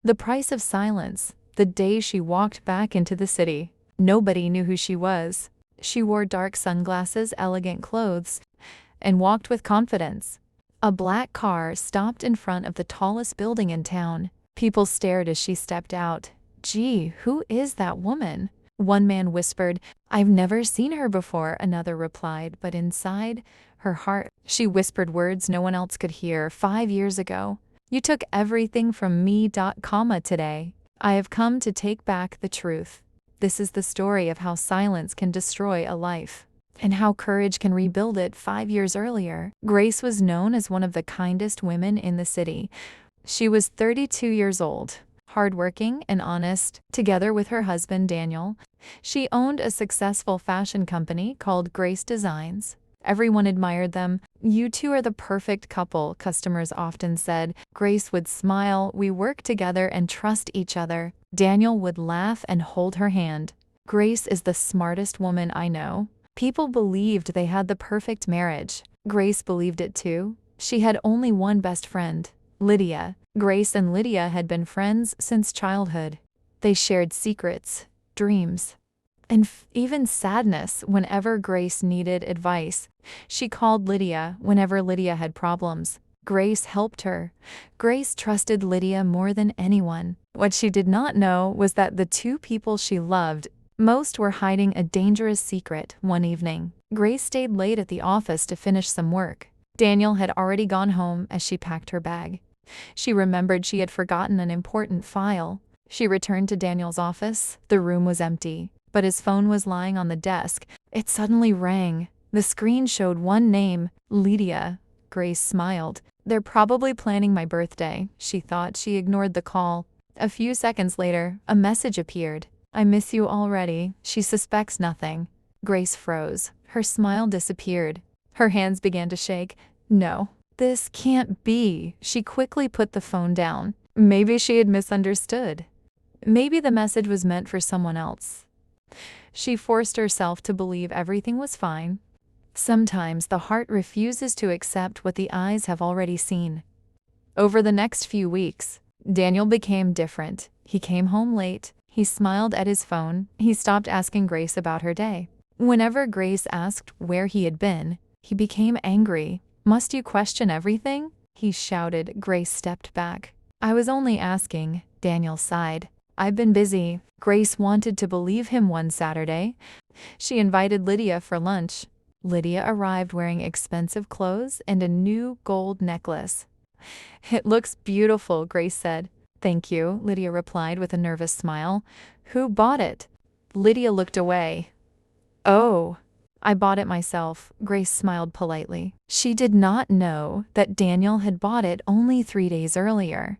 The price of silence. The day she walked back into the city, nobody knew who she was. She wore dark sunglasses, elegant clothes, and walked with confidence. A black car stopped in front of the tallest building in town. People stared as she stepped out. "Gee, who is that woman?" One man whispered. "I've never seen her before," another replied, but inside her heart, she whispered words no one else could hear. "5 years ago, you took everything from me. Today, I have come to take back the truth." This is the story of how silence can destroy a life, and how courage can rebuild it. 5 years earlier, Grace was known as one of the kindest women in the city. She was 32 years old, hardworking and honest. Together with her husband Daniel, she owned a successful fashion company called Grace Designs. Everyone admired them. "You two are the perfect couple," customers often said. Grace would smile. "We work together and trust each other." Daniel would laugh and hold her hand. "Grace is the smartest woman I know." People believed they had the perfect marriage. Grace believed it too. She had only one best friend, Lydia. Grace and Lydia had been friends since childhood. They shared secrets, dreams, and even sadness. Whenever Grace needed advice, she called Lydia. Whenever Lydia had problems, Grace helped her. Grace trusted Lydia more than anyone. What she did not know was that the two people she loved most were hiding a dangerous secret. One evening, Grace stayed late at the office to finish some work. Daniel had already gone home. As she packed her bag, she remembered she had forgotten an important file. She returned to Daniel's office. The room was empty, but his phone was lying on the desk. It suddenly rang. The screen showed one name, Lydia. Grace smiled. "They're probably planning my birthday," she thought. She ignored the call. A few seconds later, a message appeared. "I miss you already." She suspects nothing. Grace froze. Her smile disappeared. Her hands began to shake. "No, this can't be." She quickly put the phone down. Maybe she had misunderstood. Maybe the message was meant for someone else. She forced herself to believe everything was fine. Sometimes the heart refuses to accept what the eyes have already seen. Over the next few weeks, Daniel became different. He came home late. He smiled at his phone. He stopped asking Grace about her day. Whenever Grace asked where he had been, he became angry. "Must you question everything?" he shouted. Grace stepped back. "I was only asking," Daniel sighed. "I've been busy." Grace wanted to believe him. One Saturday, she invited Lydia for lunch. Lydia arrived wearing expensive clothes and a new gold necklace. "It looks beautiful," Grace said. "Thank you," Lydia replied with a nervous smile. "Who bought it?" Lydia looked away. "Oh, I bought it myself." Grace smiled politely. She did not know that Daniel had bought it only 3 days earlier.